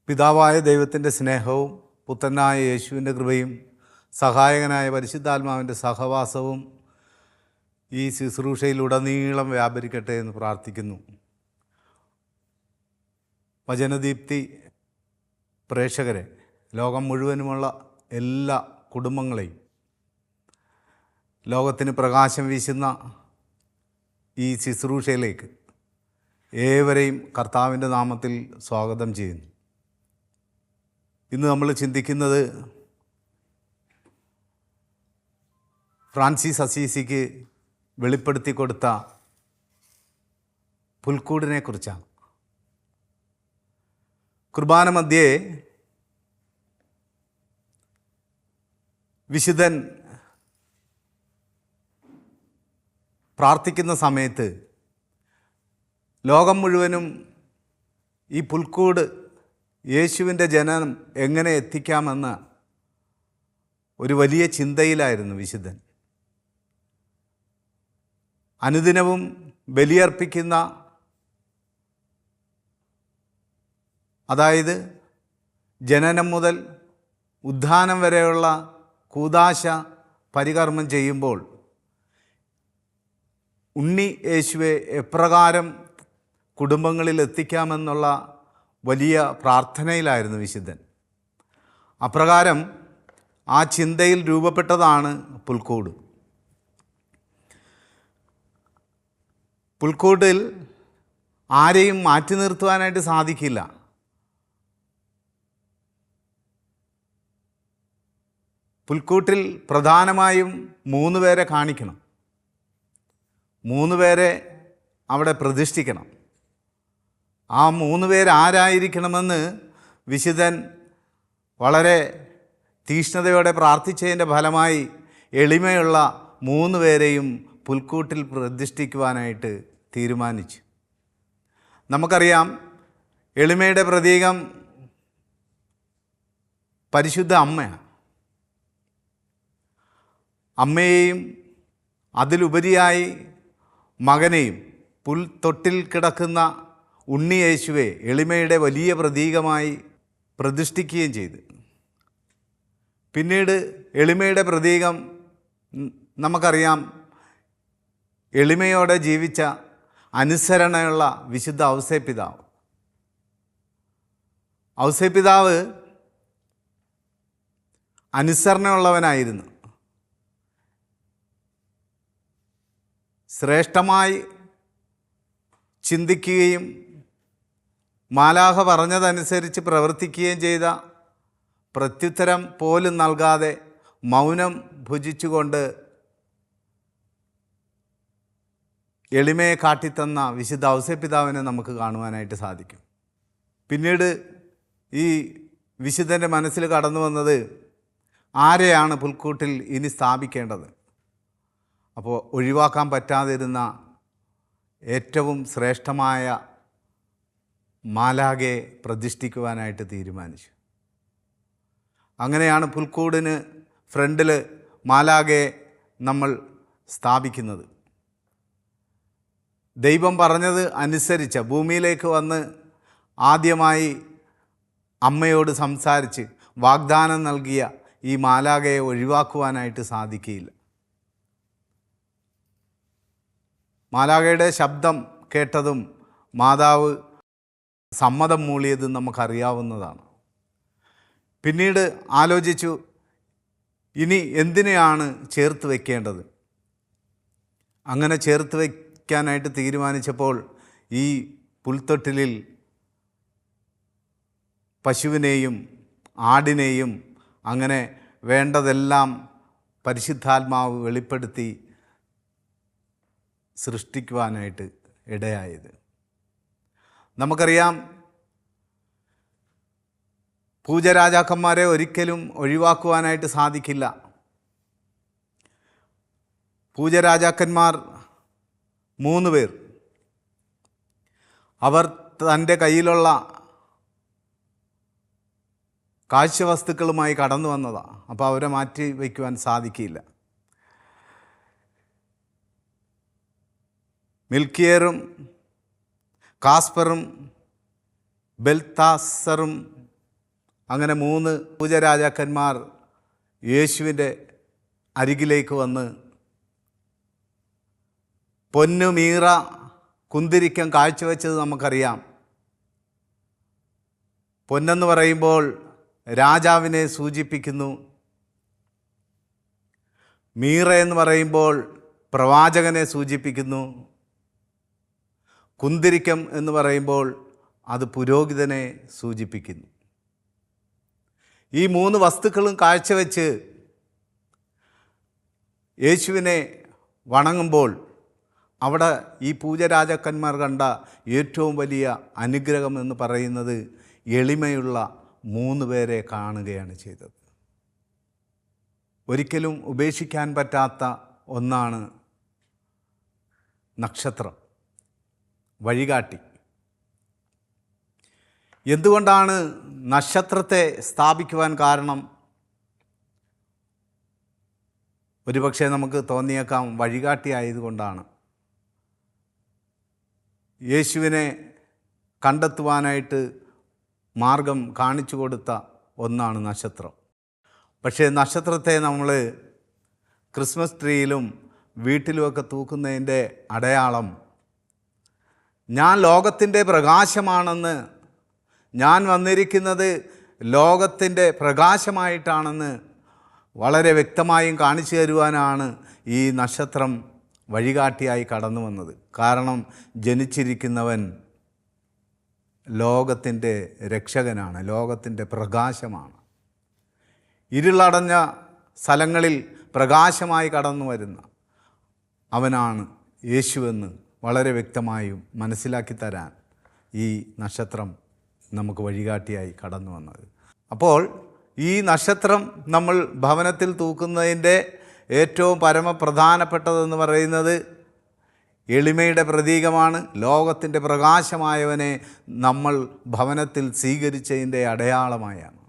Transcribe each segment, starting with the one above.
പിതാവായ ദൈവത്തിൻ്റെ സ്നേഹവും പുത്രനായ യേശുവിൻ്റെ കൃപയും സഹായകനായ പരിശുദ്ധാത്മാവിൻ്റെ സഹവാസവും ഈ ശുശ്രൂഷയിലുടനീളം വ്യാപരിക്കട്ടെ എന്ന് പ്രാർത്ഥിക്കുന്നു. വചനദീപ്തി പ്രേക്ഷകരെ, ലോകം മുഴുവനുമുള്ള എല്ലാ കുടുംബങ്ങളെയും ലോകത്തിന് പ്രകാശം വീശുന്ന ഈ ശുശ്രൂഷയിലേക്ക് ഏവരെയും കർത്താവിൻ്റെ നാമത്തിൽ സ്വാഗതം ചെയ്യുന്നു. ഇന്ന് നമ്മൾ ചിന്തിക്കുന്നത് ഫ്രാൻസിസ് അസീസിക്ക് വെളിപ്പെടുത്തി കൊടുത്ത പുൽക്കൂടിനെ കുറിച്ചാണ്. കുർബാന മധ്യേ വിശുദ്ധൻ പ്രാർത്ഥിക്കുന്ന സമയത്ത് ലോകം മുഴുവനും ഈ പുൽക്കൂട് യേശുവിൻ്റെ ജനനം എങ്ങനെ എത്തിക്കാമെന്ന ഒരു വലിയ ചിന്തയിലായിരുന്നു വിശുദ്ധൻ. അനുദിനവും ബലിയർപ്പിക്കുന്ന, അതായത് ജനനം മുതൽ ഉദ്ധാനം വരെയുള്ള കൂദാശ പരികർമ്മം ചെയ്യുമ്പോൾ ഉണ്ണി യേശുവെ എപ്രകാരം കുടുംബങ്ങളിൽ എത്തിക്കാമെന്നുള്ള വലിയ പ്രാർത്ഥനയിലായിരുന്നു വിശുദ്ധൻ. അപ്രകാരം ആ ചിന്തയിൽ രൂപപ്പെട്ടതാണ് പുൽക്കൂട്. പുൽക്കൂട്ടിൽ ആരെയും മാറ്റി നിർത്തുവാനായിട്ട് സാധിക്കില്ല. പുൽക്കൂട്ടിൽ പ്രധാനമായും 3 പേരെ കാണിക്കണം, 3 പേരെ അവിടെ പ്രതിഷ്ഠിക്കണം. ആ 3 പേരാരായിരിക്കണമെന്ന് വിശുദ്ധൻ വളരെ തീക്ഷ്ണതയോടെ പ്രാർത്ഥിച്ചതിൻ്റെ ഫലമായി എളിമയുള്ള 3 പേരെയും പുൽക്കൂട്ടിൽ പ്രതിഷ്ഠിക്കുവാനായിട്ട് തീരുമാനിച്ചു. നമുക്കറിയാം, എളിമയുടെ പ്രതീകം പരിശുദ്ധ അമ്മയാണ്. അമ്മയെയും അതിലുപരിയായി മകനെയും പുൽത്തൊട്ടിൽ കിടക്കുന്ന ഉണ്ണി യേശുവെ എളിമയുടെ വലിയ പ്രതീകമായി പ്രതിഷ്ഠിക്കുകയും ചെയ്തു. പിന്നീട് എളിമയുടെ പ്രതീകം നമുക്കറിയാം, എളിമയോടെ ജീവിച്ച അനുസരണയുള്ള വിശുദ്ധ ഔസേപ്പിതാവ്. ഔസേപ്പിതാവ് അനുസരണയുള്ളവനായിരുന്നു. ശ്രേഷ്ഠമായി ചിന്തിക്കുകയും മാലാഖ പറഞ്ഞതനുസരിച്ച് പ്രവർത്തിക്കുകയും ചെയ്ത, പ്രത്യുത്തരം പോലും നൽകാതെ മൗനം ഭുജിച്ചുകൊണ്ട് എളിമയെ കാട്ടിത്തന്ന വിശുദ്ധ ഔസേപ്പിതാവിനെ നമുക്ക് കാണുവാനായിട്ട് സാധിക്കും. പിന്നീട് ഈ വിശുദ്ധൻ്റെ മനസ്സിൽ കടന്നു വന്നത്, ആരെയാണ് പുൽക്കൂട്ടിൽ ഇനി സ്ഥാപിക്കേണ്ടത്? അപ്പോൾ ഒഴിവാക്കാൻ പറ്റാതിരുന്ന ഏറ്റവും ശ്രേഷ്ഠമായ മാലാഖയെ പ്രതിഷ്ഠിക്കുവാനായിട്ട് തീരുമാനിച്ചു. അങ്ങനെയാണ് പുൽക്കൂടിന് ഫ്രണ്ടിൽ മാലാഖയെ നമ്മൾ സ്ഥാപിക്കുന്നത്. ദൈവം പറഞ്ഞത് അനുസരിച്ച് ഭൂമിയിലേക്ക് വന്ന് ആദ്യമായി അമ്മയോട് സംസാരിച്ച് വാഗ്ദാനം നൽകിയ ഈ മാലാഖയെ ഒഴിവാക്കുവാനായിട്ട് സാധിക്കുകയില്ല. മാലാഖയുടെ ശബ്ദം കേട്ടതും മാതാവ് സമ്മതം മൂളിയതും നമുക്കറിയാവുന്നതാണ്. പിന്നീട് ആലോചിച്ചു, ഇനി എന്തിനെയാണ് ചേർത്ത് വയ്ക്കേണ്ടത്? അങ്ങനെ ചേർത്ത് വയ്ക്കാനായിട്ട് തീരുമാനിച്ചപ്പോൾ ഈ പുൽത്തൊട്ടിലിൽ പശുവിനെയും ആടിനെയും അങ്ങനെ വേണ്ടതെല്ലാം പരിശുദ്ധാത്മാവ് വെളിപ്പെടുത്തി സൃഷ്ടിക്കുവാനായിട്ട് ഇടയായത്. നമുക്കറിയാം, പൂജരാജാക്കന്മാരെ ഒരിക്കലും ഒഴിവാക്കുവാനായിട്ട് സാധിക്കില്ല. പൂജരാജാക്കന്മാർ 3 പേർ, അവർ തൻ്റെ കയ്യിലുള്ള കാഴ്ചവസ്തുക്കളുമായി കടന്നു വന്നതാണ്. അപ്പോൾ അവരെ മാറ്റി വയ്ക്കുവാൻ സാധിക്കില്ല. മിൽക്കിയറും കാസ്പറും ബെൽത്താസറും അങ്ങനെ 3 പൂജരാജാക്കന്മാർ യേശുവിൻ്റെ അരികിലേക്ക് വന്ന് പൊന്നു, മീറ, കുന്തിരിക്കം കാഴ്ചവെച്ചത് നമുക്കറിയാം. പൊന്നെന്ന് പറയുമ്പോൾ രാജാവിനെ സൂചിപ്പിക്കുന്നു. മീറ എന്ന് പറയുമ്പോൾ പ്രവാചകനെ സൂചിപ്പിക്കുന്നു. കുന്തിരിക്കം എന്ന് പറയുമ്പോൾ അത് പുരോഹിതനെ സൂചിപ്പിക്കുന്നു. ഈ 3 വസ്തുക്കളും കാഴ്ചവെച്ച് യേശുവിനെ വണങ്ങുമ്പോൾ അവിടെ ഈ പൂജരാജാക്കന്മാർ കണ്ട ഏറ്റവും വലിയ അനുഗ്രഹം എന്ന് പറയുന്നത് എളിമയുള്ള 3 പേരെ കാണുകയാണ് ചെയ്തത്. ഒരിക്കലും ഉപേക്ഷിക്കാൻ പറ്റാത്ത ഒന്നാണ് നക്ഷത്രം, വഴികാട്ടി. എന്തുകൊണ്ടാണ് നക്ഷത്രത്തെ സ്ഥാപിക്കുവാൻ കാരണം? ഒരുപക്ഷെ നമുക്ക് തോന്നിയേക്കാം വഴികാട്ടി ആയതുകൊണ്ടാണ്. യേശുവിനെ കണ്ടെത്തുവാനായിട്ട് മാർഗം കാണിച്ചു കൊടുത്ത ഒന്നാണ് നക്ഷത്രം. പക്ഷേ നക്ഷത്രത്തെ നമ്മൾ ക്രിസ്മസ് ട്രീയിലും വീട്ടിലുമൊക്കെ തൂക്കുന്നതിൻ്റെ അടയാളം ഞാൻ ലോകത്തിൻ്റെ പ്രകാശമാണെന്ന്, ഞാൻ വന്നിരിക്കുന്നത് ലോകത്തിൻ്റെ പ്രകാശമായിട്ടാണെന്ന് വളരെ വ്യക്തമായും കാണിച്ചു തരുവാനാണ് ഈ നക്ഷത്രം വഴികാട്ടിയായി കടന്നു വന്നത്. കാരണം ജനിച്ചിരിക്കുന്നവൻ ലോകത്തിൻ്റെ രക്ഷകനാണ്, ലോകത്തിൻ്റെ പ്രകാശമാണ്. ഇരുളടഞ്ഞ സ്ഥലങ്ങളിൽ പ്രകാശമായി കടന്നു വരുന്ന അവനാണ് യേശുവെന്ന് വളരെ വ്യക്തമായും മനസ്സിലാക്കി തരാൻ ഈ നക്ഷത്രം നമുക്ക് വഴികാട്ടിയായി കടന്നു വന്നത്. അപ്പോൾ ഈ നക്ഷത്രം നമ്മൾ ഭവനത്തിൽ തൂക്കുന്നതിൻ്റെ ഏറ്റവും പരമപ്രധാനപ്പെട്ടതെന്ന് പറയുന്നത് എളിമയുടെ പ്രതീകമാണ്. ലോകത്തിൻ്റെ പ്രകാശമായവനെ നമ്മൾ ഭവനത്തിൽ സ്വീകരിച്ചതിൻ്റെ അടയാളമായാണ്.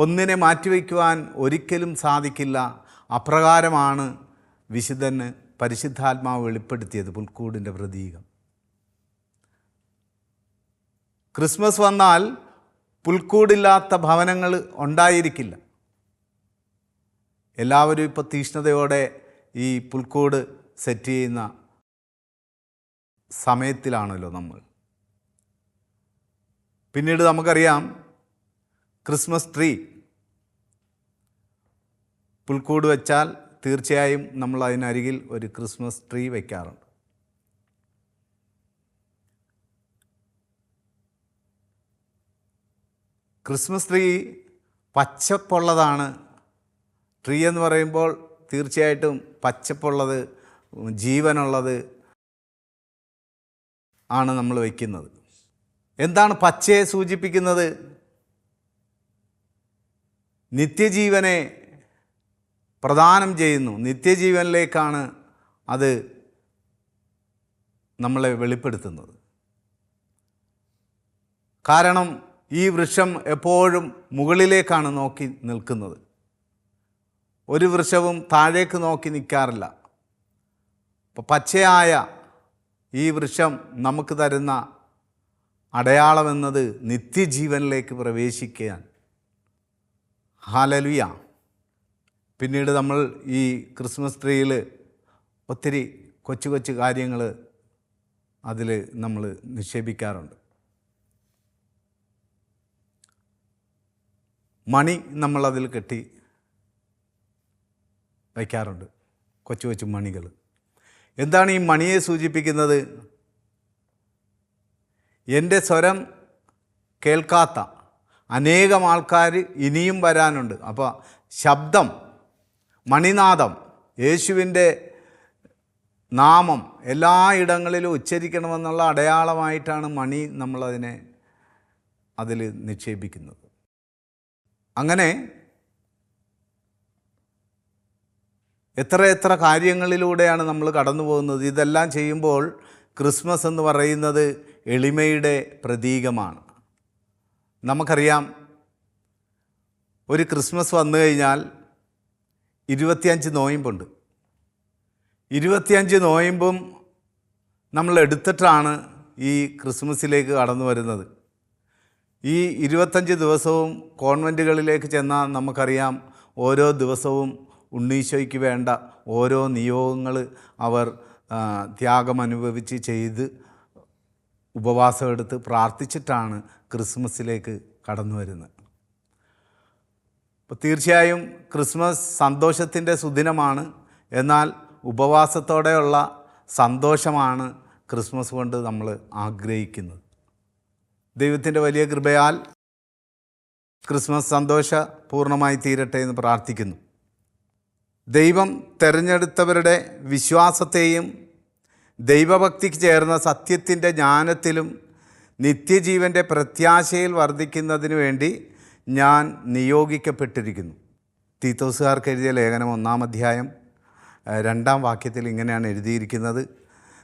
ഒന്നിനെ മാറ്റിവെക്കുവാൻ ഒരിക്കലും സാധിക്കില്ല. അപ്രകാരമാണ് വിശുദ്ധന് പരിശുദ്ധാത്മാവ് വെളിപ്പെടുത്തിയത് പുൽക്കൂടിൻ്റെ പ്രതീകം. ക്രിസ്മസ് വന്നാൽ പുൽക്കൂടില്ലാത്ത ഭവനങ്ങൾ ഉണ്ടായിരിക്കില്ല. എല്ലാവരും ഇപ്പോൾ തീഷ്ണതയോടെ ഈ പുൽക്കൂട് സെറ്റ് ചെയ്യുന്ന സമയത്തിലാണല്ലോ നമ്മൾ. പിന്നീട് നമുക്കറിയാം ക്രിസ്മസ് ട്രീ പുൽക്കൂട് വെച്ചാൽ തീർച്ചയായും നമ്മൾ അതിനരികിൽ ഒരു ക്രിസ്മസ് ട്രീ വയ്ക്കാറുണ്ട്. ക്രിസ്മസ് ട്രീ പച്ചപ്പുള്ളതാണ്. ട്രീ എന്ന് പറയുമ്പോൾ തീർച്ചയായിട്ടും പച്ചപ്പുള്ളത്, ജീവനുള്ളത് ആണ് നമ്മൾ വയ്ക്കുന്നത്. എന്താണ് പച്ചയെ സൂചിപ്പിക്കുന്നത്? നിത്യജീവനെ പ്രദാനം ചെയ്യുന്നു. നിത്യജീവനിലേക്കാണ് അത് നമ്മളെ വെളിപ്പെടുത്തുന്നത്. കാരണം ഈ വൃക്ഷം എപ്പോഴും മുകളിലേക്കാണ് നോക്കി നിൽക്കുന്നത്. ഒരു വൃക്ഷവും താഴേക്ക് നോക്കി നിൽക്കാറില്ല. അപ്പോൾ പച്ചയായ ഈ വൃക്ഷം നമുക്ക് തരുന്ന അടയാളമെന്നത് നിത്യജീവനിലേക്ക് പ്രവേശിക്കാൻ. ഹല്ലേലൂയ. പിന്നീട് നമ്മൾ ഈ ക്രിസ്മസ് ട്രീയിൽ ഒത്തിരി കൊച്ചു കൊച്ചു കാര്യങ്ങൾ അതിൽ നമ്മൾ നിക്ഷേപിക്കാറുണ്ട്. മണി നമ്മളതിൽ കെട്ടി വയ്ക്കാറുണ്ട്, കൊച്ചു കൊച്ചു മണികൾ. എന്താണ് ഈ മണിയെ സൂചിപ്പിക്കുന്നത്? എൻ്റെ സ്വരം കേൾക്കാത്ത അനേകം ആൾക്കാർ ഇനിയും വരാനുണ്ട്. അപ്പോൾ ശബ്ദം, മണിനാദം, യേശുവിൻ്റെ നാമം എല്ലായിടങ്ങളിലും ഉച്ചരിക്കണമെന്നുള്ള അടയാളമായിട്ടാണ് മണി നമ്മളതിനെ അതിൽ നിക്ഷേപിക്കുന്നത്. അങ്ങനെ എത്ര കാര്യങ്ങളിലൂടെയാണ് നമ്മൾ കടന്നു പോകുന്നത്. ഇതെല്ലാം ചെയ്യുമ്പോൾ ക്രിസ്മസ് എന്ന് പറയുന്നത് എളിമയുടെ പ്രതീകമാണ്. നമുക്കറിയാം, ഒരു ക്രിസ്മസ് വന്നു കഴിഞ്ഞാൽ 25 നോയമ്പുണ്ട്. 25 നോയമ്പും നമ്മൾ എടുത്തിട്ടാണ് ഈ ക്രിസ്മസിലേക്ക് കടന്നു വരുന്നത്. ഈ 25 ദിവസവും കോൺവെൻറ്റുകളിലേക്ക് ചെന്നാൽ നമുക്കറിയാം, ഓരോ ദിവസവും ഉണ്ണീശോയ്ക്ക് വേണ്ട ഓരോ നിയോഗങ്ങൾ അവർ ത്യാഗമനുഭവിച്ച് ചെയ്ത് ഉപവാസമെടുത്ത് പ്രാർത്ഥിച്ചിട്ടാണ് ക്രിസ്മസിലേക്ക് കടന്നു വരുന്നത്. അപ്പോൾ തീർച്ചയായും ക്രിസ്മസ് സന്തോഷത്തിൻ്റെ സുദിനമാണ്. എന്നാൽ ഉപവാസത്തോടെയുള്ള സന്തോഷമാണ് ക്രിസ്മസ് കൊണ്ട് നമ്മൾ ആഗ്രഹിക്കുന്നത്. ദൈവത്തിൻ്റെ വലിയ കൃപയാൽ ക്രിസ്മസ് സന്തോഷപൂർണ്ണമായി തീരട്ടെ എന്ന് പ്രാർത്ഥിക്കുന്നു. ദൈവം തിരഞ്ഞെടുത്തവരുടെ വിശ്വാസത്തെയും ദൈവഭക്തിക്ക് ചേർന്ന സത്യത്തിൻ്റെ ജ്ഞാനത്തിലും നിത്യജീവൻ്റെ പ്രത്യാശയിൽ വർദ്ധിക്കുന്നതിന് വേണ്ടി ഞാൻ നിയോഗിക്കപ്പെട്ടിരിക്കുന്നു. തീത്തോസുകാർക്ക് എഴുതിയ ലേഖനം 1-ാം അധ്യായം 2-ാം വാക്യത്തിൽ ഇങ്ങനെയാണ് എഴുതിയിരിക്കുന്നത്: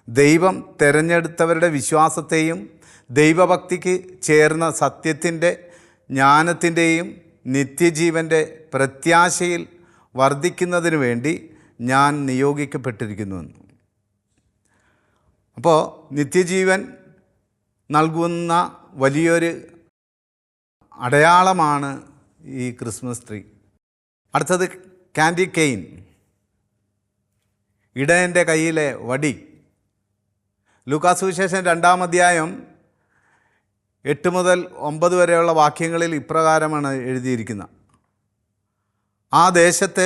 ദൈവം തിരഞ്ഞെടുത്തവരുടെ വിശ്വാസത്തെയും ദൈവഭക്തിക്ക് ചേർന്ന സത്യത്തിൻ്റെ ജ്ഞാനത്തിൻ്റെയും നിത്യജീവൻ്റെ പ്രത്യാശയിൽ വർദ്ധിക്കുന്നതിന് വേണ്ടി ഞാൻ നിയോഗിക്കപ്പെട്ടിരിക്കുന്നുവെന്ന്. അപ്പോൾ നിത്യജീവൻ നൽകുന്ന വലിയൊരു അടയാളമാണ് ഈ ക്രിസ്മസ് ട്രീ. അടുത്തത് കാൻഡി കെയിൻ, ഇടയൻ്റെ കയ്യിലെ വടി. ലൂക്കാസ് സുവിശേഷം 2-ാം അധ്യായം 8 മുതൽ 9 വരെയുള്ള വാക്യങ്ങളിൽ ഇപ്രകാരമാണ് എഴുതിയിരിക്കുന്നത്: ആ ദേശത്ത്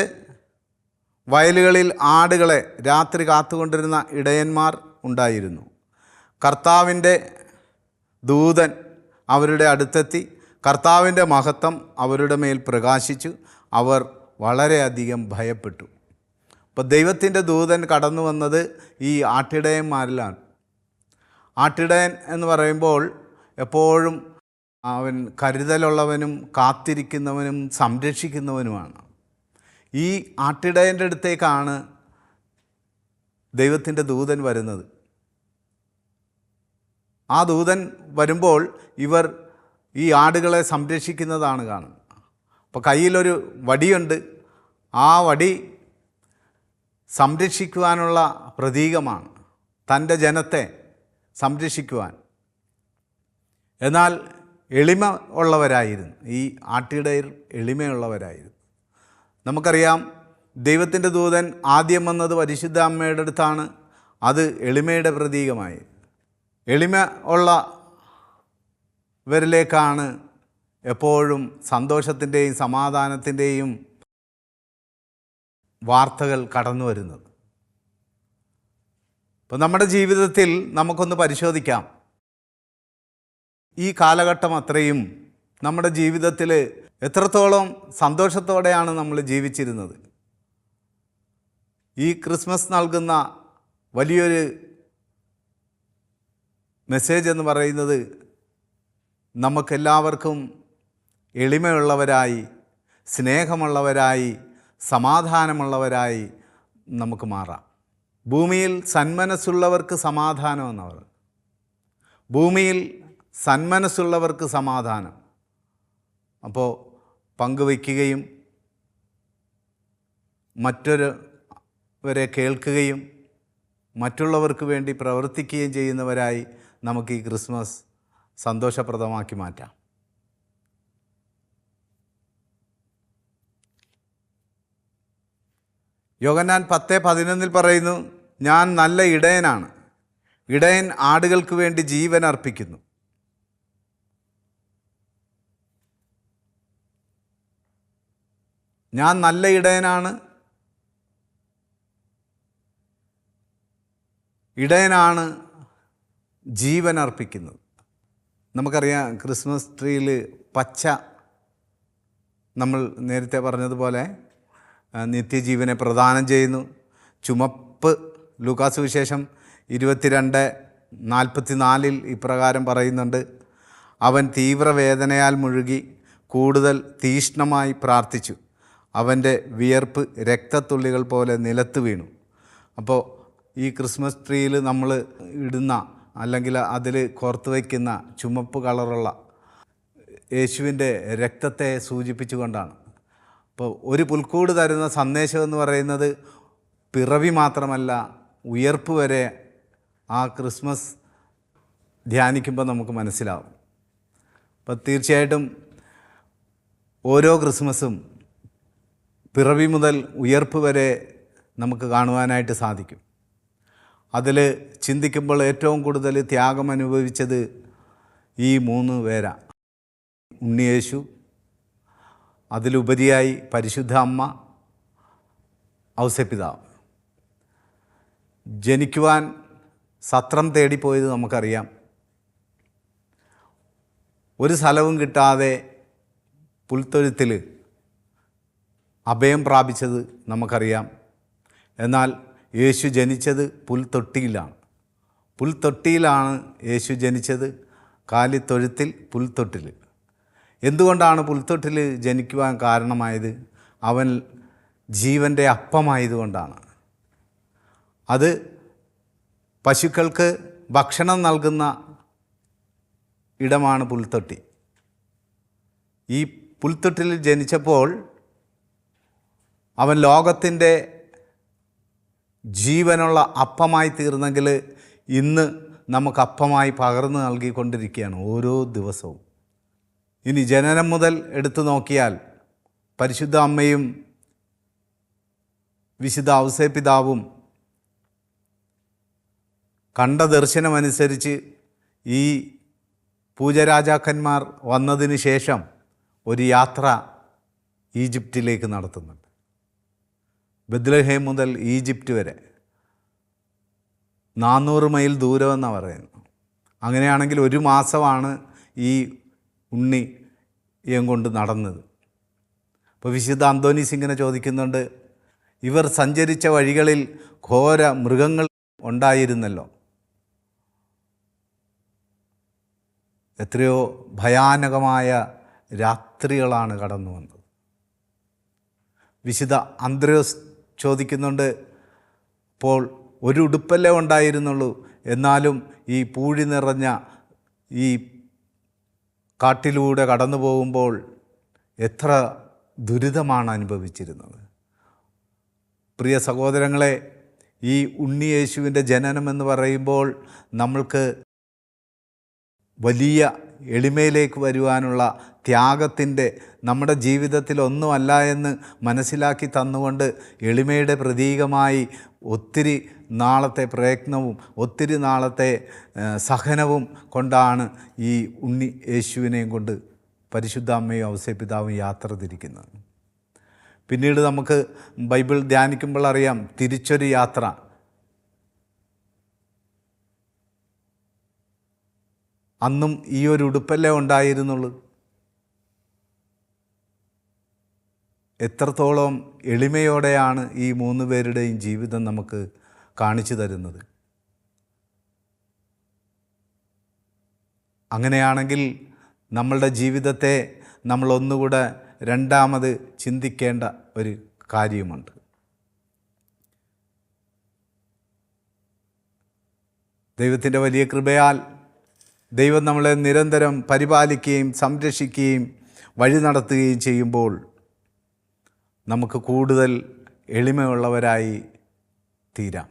വയലുകളിൽ ആടുകളെ രാത്രി കാത്തുകൊണ്ടിരുന്ന ഇടയന്മാർ ഉണ്ടായിരുന്നു. കർത്താവിൻ്റെ ദൂതൻ അവരുടെ അടുത്തെത്തി, കർത്താവിൻ്റെ മഹത്വം അവരുടെ മേൽ പ്രകാശിച്ചു. അവർ വളരെയധികം ഭയപ്പെട്ടു. അപ്പോൾ ദൈവത്തിൻ്റെ ദൂതൻ കടന്നു വന്നത് ഈ ആട്ടിടയന്മാരിലാണ്. ആട്ടിടയൻ എന്ന് പറയുമ്പോൾ എപ്പോഴും അവൻ കരുതലുള്ളവനും കാത്തിരിക്കുന്നവനും സംരക്ഷിക്കുന്നവനുമാണ്. ഈ ആട്ടിടയൻ്റെ അടുത്തേക്കാണ് ദൈവത്തിൻ്റെ ദൂതൻ വരുന്നത്. ആ ദൂതൻ വരുമ്പോൾ ഇവർ ഈ ആടുകളെ സംരക്ഷിക്കുന്നതാണ് കാണുന്നത്. അപ്പോൾ കയ്യിലൊരു വടിയുണ്ട്. ആ വടി സംരക്ഷിക്കുവാനുള്ള പ്രതീകമാണ്, തൻ്റെ ജനത്തെ സംരക്ഷിക്കുവാൻ. എന്നാൽ എളിമ ഉള്ളവരായിരുന്നു ഈ ആട്ടിടയർ, എളിമയുള്ളവരായിരുന്നു. നമുക്കറിയാം, ദൈവത്തിൻ്റെ ദൂതൻ ആദ്യം വന്നത് പരിശുദ്ധ അമ്മയുടെ അടുത്താണ്. അത് എളിമയുടെ പ്രതീകമായി. എളിമ ഉള്ളവരിലേക്കാണ് എപ്പോഴും സന്തോഷത്തിൻ്റെയും സമാധാനത്തിൻ്റെയും വാർത്തകൾ കടന്നു വരുന്നത്. അപ്പോൾ നമ്മുടെ ജീവിതത്തിൽ നമുക്കൊന്ന് പരിശോധിക്കാം. ഈ കാലഘട്ടം അത്രയും നമ്മുടെ ജീവിതത്തിൽ എത്രത്തോളം സന്തോഷത്തോടെയാണ് നമ്മൾ ജീവിച്ചിരുന്നത്. ഈ ക്രിസ്മസ് നൽകുന്ന വലിയൊരു മെസ്സേജ് എന്ന് പറയുന്നത് നമുക്കെല്ലാവർക്കും എളിമയുള്ളവരായി, സ്നേഹമുള്ളവരായി, സമാധാനമുള്ളവരായി നമുക്ക് മാറാം. ഭൂമിയിൽ സന്മനസ്സുള്ളവർക്ക് സമാധാനം എന്നവർ, ഭൂമിയിൽ സന്മനസ്സുള്ളവർക്ക് സമാധാനം. അപ്പോൾ പങ്കുവയ്ക്കുകയും മറ്റൊരുവരെ കേൾക്കുകയും മറ്റുള്ളവർക്ക് വേണ്ടി പ്രവർത്തിക്കുകയും ചെയ്യുന്നവരായി നമുക്ക് ഈ ക്രിസ്മസ് സന്തോഷപ്രദമാക്കി മാറ്റാം. യോഹന്നാൻ 10:11 പറയുന്നു: ഞാൻ നല്ല ഇടയനാണ്, ഇടയൻ ആടുകൾക്ക് വേണ്ടി ജീവൻ അർപ്പിക്കുന്നു. ഞാൻ നല്ല ഇടയനാണ്, ഇടയനാണ് ജീവൻ അർപ്പിക്കുന്നത്. നമുക്കറിയാം, ക്രിസ്മസ് ട്രീയിൽ പച്ച നമ്മൾ നേരത്തെ പറഞ്ഞതുപോലെ നിത്യജീവനെ പ്രദാനം ചെയ്യുന്നു. ചുമപ്പ് ലൂക്കാസ് സുവിശേഷം 22:44 ഇപ്രകാരം പറയുന്നുണ്ട്: അവൻ തീവ്രവേദനയാൽ മുഴുകി കൂടുതൽ തീഷ്ണമായി പ്രാർത്ഥിച്ചു, അവൻ്റെ വിയർപ്പ് രക്തത്തുള്ളികൾ പോലെ നിലത്ത് വീണു. അപ്പോൾ ഈ ക്രിസ്മസ് ട്രീയിൽ നമ്മൾ ഇടുന്ന അല്ലെങ്കിൽ അതിൽ കോർത്ത് വയ്ക്കുന്ന ചുമപ്പ് കളറുള്ള യേശുവിൻ്റെ രക്തത്തെ സൂചിപ്പിച്ചുകൊണ്ടാണ്. അപ്പോൾ ഒരു പുൽക്കൂട് തരുന്ന സന്ദേശം എന്ന് പറയുന്നത് പിറവി മാത്രമല്ല, ഉയർപ്പ് വരെ ആ ക്രിസ്മസ് ധ്യാനിക്കുമ്പോൾ നമുക്ക് മനസ്സിലാവും. അപ്പോൾ തീർച്ചയായിട്ടും ഓരോ ക്രിസ്മസും പിറവി മുതൽ ഉയർപ്പ് വരെ നമുക്ക് കാണുവാനായിട്ട് സാധിക്കും. അതിൽ ചിന്തിക്കുമ്പോൾ ഏറ്റവും കൂടുതൽ ത്യാഗം അനുഭവിച്ചത് ഈ 3 പേരാണ്. ഉണ്ണിയേശു, അതിലുപരിയായി പരിശുദ്ധ അമ്മ, ഔസേപ്പിതാവ്. ജനിക്കുവാൻ സത്രം തേടിപ്പോയത് നമുക്കറിയാം. ഒരു സ്ഥലവും കിട്ടാതെ പുൽത്തൊഴുത്തിൽ അഭയം പ്രാപിച്ചത് നമുക്കറിയാം. എന്നാൽ യേശു ജനിച്ചത് പുൽത്തൊട്ടിയിലാണ്. പുൽത്തൊട്ടിയിലാണ് യേശു ജനിച്ചത്, കാലിത്തൊഴുത്തിൽ, പുൽത്തൊട്ടിൽ. എന്തുകൊണ്ടാണ് പുൽത്തൊട്ടിൽ ജനിക്കുവാൻ കാരണമായത്? അവൻ ജീവൻ്റെ അപ്പമായതുകൊണ്ടാണ്. അത് പശുക്കൾക്ക് ഭക്ഷണം നൽകുന്ന ഇടമാണ് പുൽത്തൊട്ടി. ഈ പുൽത്തൊട്ടിൽ ജനിച്ചപ്പോൾ അവൻ ലോകത്തിൻ്റെ ജീവനുള്ള അപ്പമായി തീർന്നെങ്കിൽ ഇന്ന് നമുക്ക് അപ്പമായി പകർന്നു നൽകിക്കൊണ്ടിരിക്കുകയാണ് ഓരോ ദിവസവും. ഇനി ജനനം മുതൽ എടുത്തു നോക്കിയാൽ പരിശുദ്ധ അമ്മയും വിശുദ്ധ ഔസേപ്പിതാവും കണ്ട ദർശനമനുസരിച്ച് ഈ പൂജരാജാക്കന്മാർ വന്നതിന് ശേഷം ഒരു യാത്ര ഈജിപ്തിലേക്ക് നടത്തുന്നുണ്ട്. ബെത്ലഹേം മുതൽ ഈജിപ്റ്റ് വരെ 400 മൈൽ ദൂരമെന്നാണ് പറയുന്നത്. അങ്ങനെയാണെങ്കിൽ 1 മാസമാണ് ഈ ഉണ്ണിയും കൊണ്ട് നടന്നത്. അപ്പോൾ വിശുദ്ധ അന്തോനീസ് ഇങ്ങനെ ചോദിക്കുന്നുണ്ട്, ഇവർ സഞ്ചരിച്ച വഴികളിൽ ഘോര മൃഗങ്ങൾ ഉണ്ടായിരുന്നല്ലോ. എത്രയോ ഭയാനകമായ രാത്രികളാണ് കടന്നു വന്നത്. വിശുദ്ധ അന്ത്രയോസ് ചോദിക്കുന്നുണ്ട്, അപ്പോൾ ഒരു ഉടുപ്പല്ലേ ഉണ്ടായിരുന്നുള്ളൂ, എന്നാലും ഈ പൂഴി നിറഞ്ഞ ഈ കാട്ടിലൂടെ കടന്നു പോകുമ്പോൾ എത്ര ദുരിതമാണ് അനുഭവിച്ചിരുന്നത്. പ്രിയ സഹോദരങ്ങളെ, ഈ ഉണ്ണിയേശുവിൻ്റെ ജനനം എന്ന് പറയുമ്പോൾ നമ്മൾക്ക് വലിയ എളിമയിലേക്ക് വരുവാനുള്ള ത്യാഗത്തിൻ്റെ, നമ്മുടെ ജീവിതത്തിൽ ഒന്നുമല്ല എന്ന് മനസ്സിലാക്കി തന്നുകൊണ്ട് എളിമയുടെ പ്രതീകമായി ഒത്തിരി നാളത്തെ പ്രയത്നവും ഒത്തിരി നാളത്തെ സഹനവും കൊണ്ടാണ് ഈ ഉണ്ണി യേശുവിനെയും കൊണ്ട് പരിശുദ്ധ അമ്മയും ഔസേപ്പിതാവും യാത്ര തിരിക്കുന്നത്. പിന്നീട് നമുക്ക് ബൈബിൾ ധ്യാനിക്കുമ്പോൾ അറിയാം, തിരിച്ചൊരു യാത്ര. അന്നും ഈ ഒരു ഉടുപ്പല്ലേ ഉണ്ടായിരുന്നുള്ളൂ. എത്രത്തോളം എളിമയോടെയാണ് ഈ 3 പേരുടെയും ജീവിതം നമുക്ക് കാണിച്ചു തരുന്നത്. അങ്ങനെയാണെങ്കിൽ നമ്മളുടെ ജീവിതത്തെ നമ്മൾ ഒന്നുകൂടെ രണ്ടാമത് ചിന്തിക്കേണ്ട ഒരു കാര്യമുണ്ട്. ദൈവത്തിൻ്റെ വലിയ കൃപയാൽ ദൈവം നമ്മളെ നിരന്തരം പരിപാലിക്കുകയും സംരക്ഷിക്കുകയും വഴി നടത്തുകയും ചെയ്യുമ്പോൾ നമുക്ക് കൂടുതൽ എളിമയുള്ളവരായി തീരാം.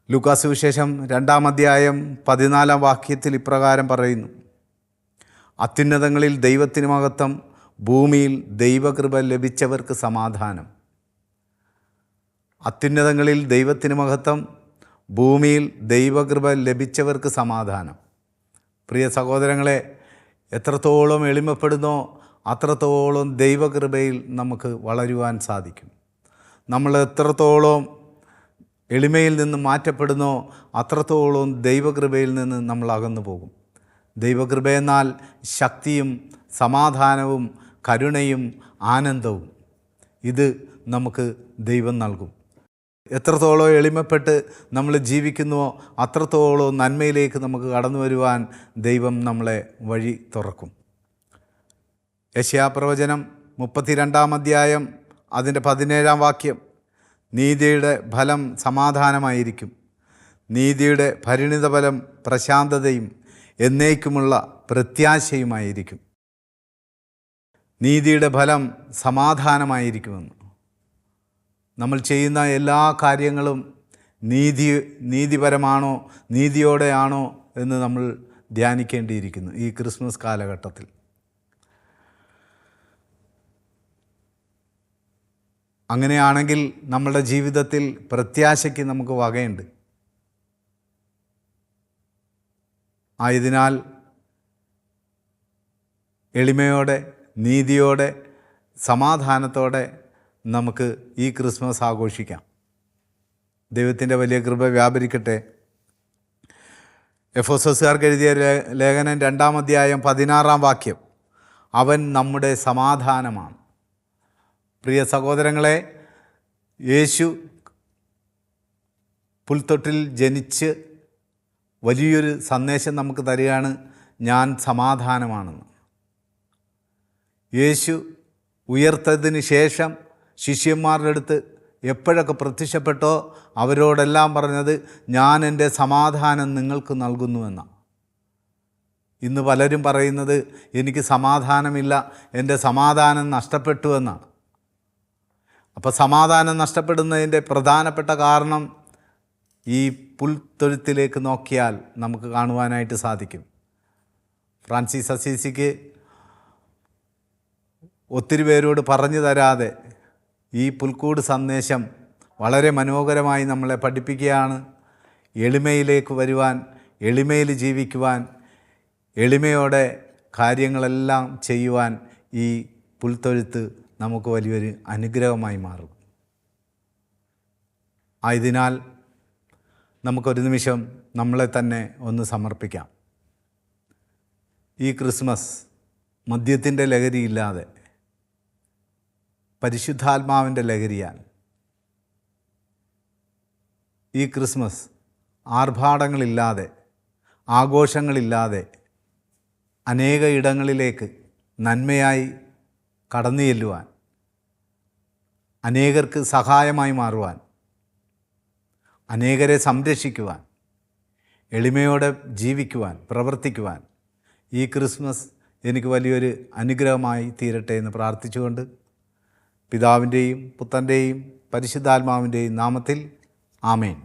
ലൂക്കാസ് സുവിശേഷം 2-ാം അധ്യായം 14-ാം വാക്യത്തിൽ ഇപ്രകാരം പറയുന്നു, അത്യുന്നതങ്ങളിൽ ദൈവത്തിന് മഹത്വം, ഭൂമിയിൽ ദൈവകൃപ ലഭിച്ചവർക്ക് സമാധാനം. അത്യുന്നതങ്ങളിൽ ദൈവത്തിന് മഹത്വം, ഭൂമിയിൽ ദൈവകൃപ ലഭിച്ചവർക്ക് സമാധാനം. പ്രിയ സഹോദരങ്ങളെ, എത്രത്തോളം എളിമപ്പെടുന്നോ അത്രത്തോളം ദൈവകൃപയിൽ നമുക്ക് വളരുവാൻ സാധിക്കും. നമ്മൾ എത്രത്തോളം എളിമയിൽ നിന്ന് മാറ്റപ്പെടുന്നോ അത്രത്തോളം ദൈവകൃപയിൽ നിന്ന് നമ്മൾ അകന്നു പോകും. ദൈവകൃപയെന്നാൽ ശക്തിയും സമാധാനവും കരുണയും ആനന്ദവും. ഇത് നമുക്ക് ദൈവം നൽകും. എത്രത്തോളം എളിമപ്പെട്ട് നമ്മൾ ജീവിക്കുന്നുവോ അത്രത്തോളം നന്മയിലേക്ക് നമുക്ക് കടന്നു വരുവാൻ ദൈവം നമ്മളെ വഴി തുറക്കും. യെശയ്യാപ്രവചനം 32-ാം അധ്യായം അതിൻ്റെ 17-ാം വാക്യം, നീതിയുടെ ഫലം സമാധാനമായിരിക്കും, നീതിയുടെ പരിണിതഫലം പ്രശാന്തതയും എന്നേക്കുമുള്ള പ്രത്യാശയുമായിരിക്കും. നീതിയുടെ ഫലം സമാധാനമായിരിക്കുമെന്ന്. നമ്മൾ ചെയ്യുന്ന എല്ലാ കാര്യങ്ങളും നീതിപരമാണോ നീതിയോടെയാണോ എന്ന് നമ്മൾ ധ്യാനിക്കേണ്ടിയിരിക്കുന്നു ഈ ക്രിസ്മസ് കാലഘട്ടത്തിൽ. അങ്ങനെയാണെങ്കിൽ നമ്മളുടെ ജീവിതത്തിൽ പ്രത്യാശയ്ക്ക് നമുക്ക് വകയുണ്ട്. ആയതിനാൽ എളിമയോടെ, നീതിയോടെ, സമാധാനത്തോടെ നമുക്ക് ഈ ക്രിസ്മസ് ആഘോഷിക്കാം. ദൈവത്തിൻ്റെ വലിയ കൃപ വ്യാപരിക്കട്ടെ. എഫെസോസുകാർക്ക് എഴുതിയ ലേഖനം 2-ാം അധ്യായം 16-ാം വാക്യം, അവൻ നമ്മുടെ സമാധാനമാണ്. പ്രിയ സഹോദരങ്ങളെ, യേശു പുൽത്തൊട്ടിൽ ജനിച്ച് വലിയൊരു സന്ദേശം നമുക്ക് തരികയാണ്, ഞാൻ സമാധാനമാണെന്ന്. യേശു ഉയർത്തതിന് ശേഷം ശിഷ്യന്മാരുടെ അടുത്ത് എപ്പോഴൊക്കെ പ്രത്യക്ഷപ്പെട്ടോ അവരോടെല്ലാം പറഞ്ഞത്, ഞാൻ എൻ്റെ സമാധാനം നിങ്ങൾക്ക് നൽകുന്നുവെന്നാണ്. ഇന്ന് പലരും പറയുന്നത്, എനിക്ക് സമാധാനമില്ല, എൻ്റെ സമാധാനം നഷ്ടപ്പെട്ടു എന്നാണ്. അപ്പോൾ സമാധാനം നഷ്ടപ്പെടുന്നതിൻ്റെ പ്രധാനപ്പെട്ട കാരണം ഈ പുൽത്തൊഴുത്തിലേക്ക് നോക്കിയാൽ നമുക്ക് കാണുവാനായിട്ട് സാധിക്കും. ഫ്രാൻസിസ് അസീസിക്ക് ഒത്തിരി പേരോട് പറഞ്ഞു തരാതെ ഈ പുൽക്കൂട് സന്ദേശം വളരെ മനോഹരമായി നമ്മളെ പഠിപ്പിക്കുകയാണ്. എളിമയിലേക്ക് വരുവാൻ, എളിമയിൽ ജീവിക്കുവാൻ, എളിമയോടെ കാര്യങ്ങളെല്ലാം ചെയ്യുവാൻ ഈ പുൽത്തൊഴുത്ത് നമുക്ക് വലിയൊരു അനുഗ്രഹമായി മാറും. ആയതിനാൽ നമുക്കൊരു നിമിഷം നമ്മളെ തന്നെ ഒന്ന് സമർപ്പിക്കാം. ഈ ക്രിസ്മസ് മദ്യത്തിൻ്റെ ലഹരിയില്ലാതെ പരിശുദ്ധാത്മാവിൻ്റെ ലഹരിയാൽ, ഈ ക്രിസ്മസ് ആർഭാടങ്ങളില്ലാതെ, ആഘോഷങ്ങളില്ലാതെ അനേക ഇടങ്ങളിലേക്ക് നന്മയായി കടന്നു ചെല്ലുവാൻ, അനേകർക്ക് സഹായമായി മാറുവാൻ, അനേകരെ സംരക്ഷിക്കുവാൻ, എളിമയോടെ ജീവിക്കുവാൻ, പ്രവർത്തിക്കുവാൻ ഈ ക്രിസ്മസ് എനിക്ക് വലിയൊരു അനുഗ്രഹമായി തീരട്ടെ എന്ന് പ്രാർത്ഥിച്ചുകൊണ്ട് പിതാവിൻ്റെയും പുത്രൻ്റെയും പരിശുദ്ധാത്മാവിൻ്റെയും നാമത്തിൽ ആമേൻ.